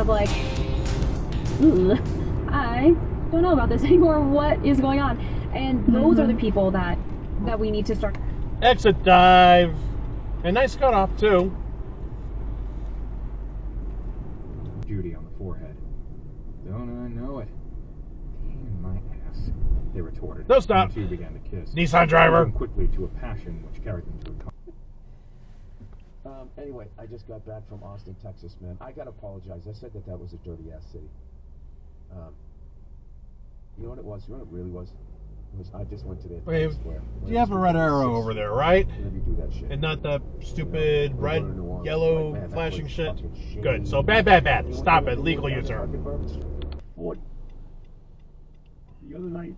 of like, I don't know about this anymore. What is going on? And those are the people that we need to start. Exit dive. A nice cutoff too. Judy on the forehead. Don't I know it? Damn my ass. They retorted. No stop. The two began to kiss. Nissan driver. Quickly to a passion which carried them to a car. Anyway, I just got back from Austin, Texas, man. I gotta apologize. I said that was a dirty-ass city. You know what it was? You know what it really was? I just went to the Wait, square. you have a red arrow over there, right? Whenever you do that shit. And not the stupid red, yellow, Like, man, that flashing was shit? fucking shady. Good. So bad. Stop it. Legal user. What? The other night.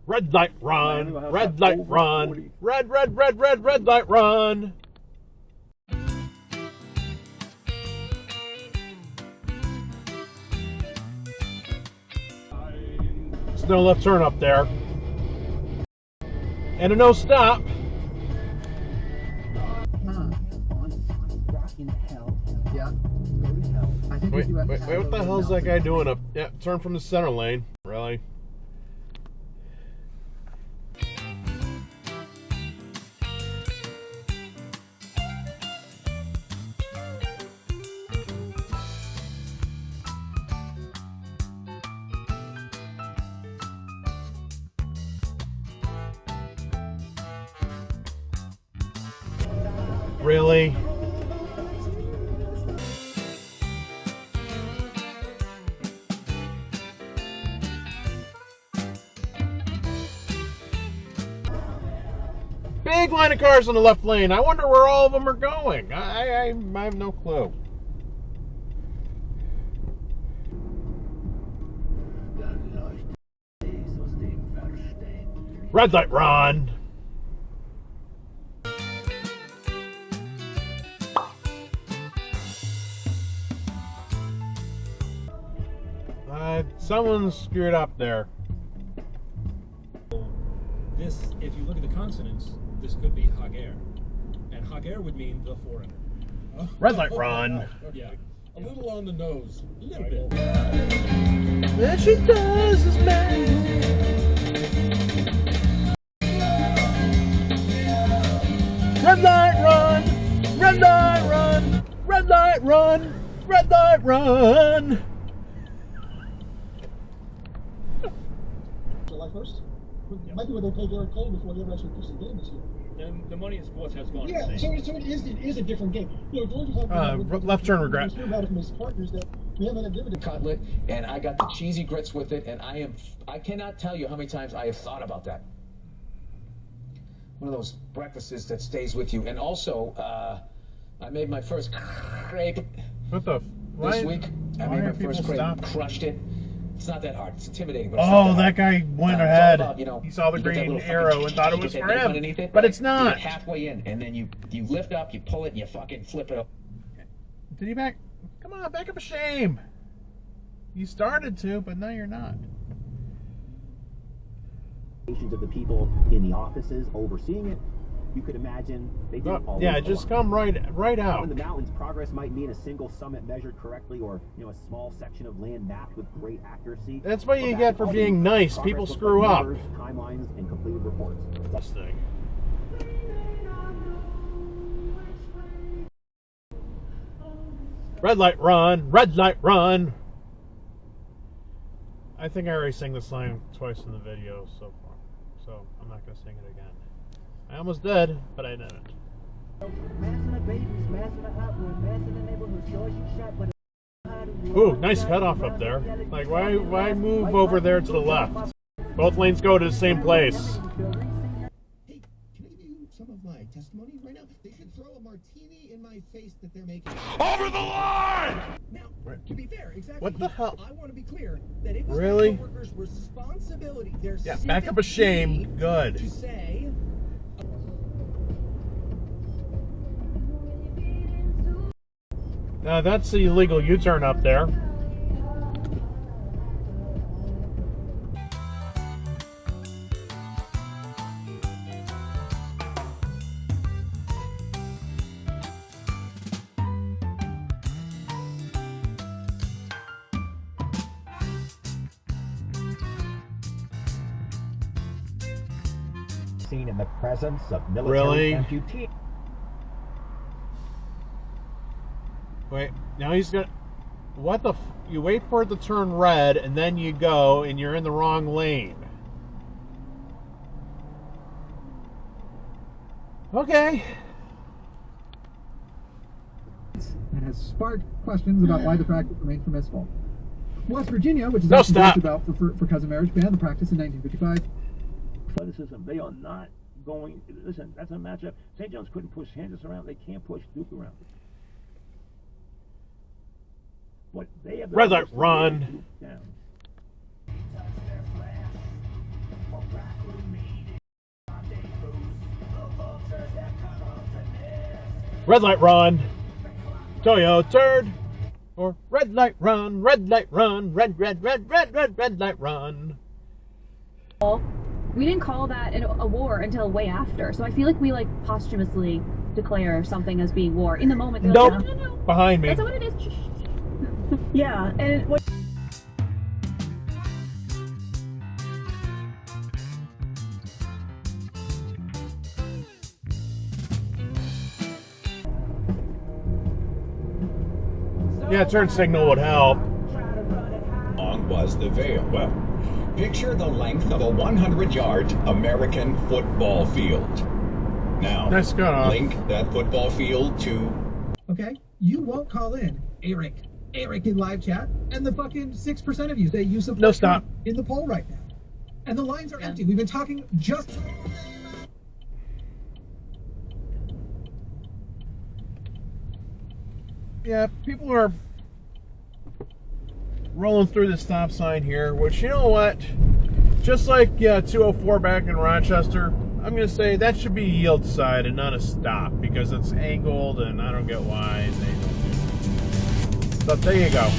Red light run. Red light run. Red light run. There's no left turn up there. And a no stop. Yeah. I think Wait, what the hell is that guy doing up? Yeah, turn from the center lane. Really? Really? Big line of cars on the left lane. I wonder where all of them are going. I have no clue. Red light run. Someone screwed up there. This, if you look at the consonants, this could be Hager. And Hager would mean the foreigner. Red light run. Yeah. A little on the nose. A little bit. That she does is bad. Red light run. Red light run. Red light run. Red light run. July 1st? Might be where they pay Garrett Cole before they ever actually pitch the game this year. And the money in sports has gone Yeah, insane. so it is a different game. You know, George was Left turn regret. about it from his partners that we haven't had a dividend. Cutlet, and I got the cheesy grits with it, and I cannot tell you how many times I have thought about that. One of those breakfasts that stays with you. And also, I made my first crepe What the? this week. I made my first crepe, stop? crushed it. It's not that hard. It's intimidating, but Oh, it's not that guy went it's ahead. all about, you know, He saw the you get that green little arrow fucking- and thought it you was get for that him, underneath it, but right? it's not. You get halfway in, and then you lift up, you pull it, and you fucking flip it up. Did he back? Come on, back up a shame. You started to, but now you're not. Of the people in the offices overseeing it, you could imagine they did all Yeah, just come right out. in the mountains. Progress might mean a single summit measured correctly, or a small section of land mapped with great accuracy. That's what you get for being nice. People screw up. Numbers, timelines, and completed reports. This thing. Red light run. Red light run. I think I already sang this line twice in the video so far, so I'm not going to sing it again. I almost did, but I didn't. Ooh, nice cutoff up there. Like, why move over there to the left? Both lanes go to the same place. Hey, can I give you some of my testimony right now? They should throw a martini in my face that they're making. Over the line! Now, to be fair, exactly. What the hell? I want to be clear that it was Really? their workers' responsibility. Their Yeah, back up a shame. Good. To say. That's the illegal U-turn up there. seen in the presence of military amputees. Wait, now he's gonna... What the... You wait for it to turn red, and then you go, and you're in the wrong lane. Okay. And has sparked questions about why the practice remains permissible. West Virginia, which is No, often stop. talked about for cousin marriage, banned the practice in 1955. Athleticism, they are not going... Listen, that's a matchup. St. John's couldn't push Kansas around. They can't push Duke around. But they have the Red light, run. Red light, run. Toyo turd. Or red light, run. Red light, run. Red light, run. We didn't call that a war until way after, so I feel like we like posthumously declare something as being war. In the moment, they're Nope. like, no. Behind me. That's not what it is. Yeah, and what... Yeah, turn signal would help. How long was the veil? Well, picture the length of a 100-yard American football field. Now, Nice gun. link that football field to... Okay? You won't call in Eric in live chat, and the fucking 6% of you say you support No, stop. Trump in the poll right now. And the lines are empty. We've been talking just... Yeah, people are rolling through the stop sign here, which, you know what? Just like 204 back in Rochester, I'm going to say that should be a yield side and not a stop, because it's angled and I don't get why they don't do it. But there you go.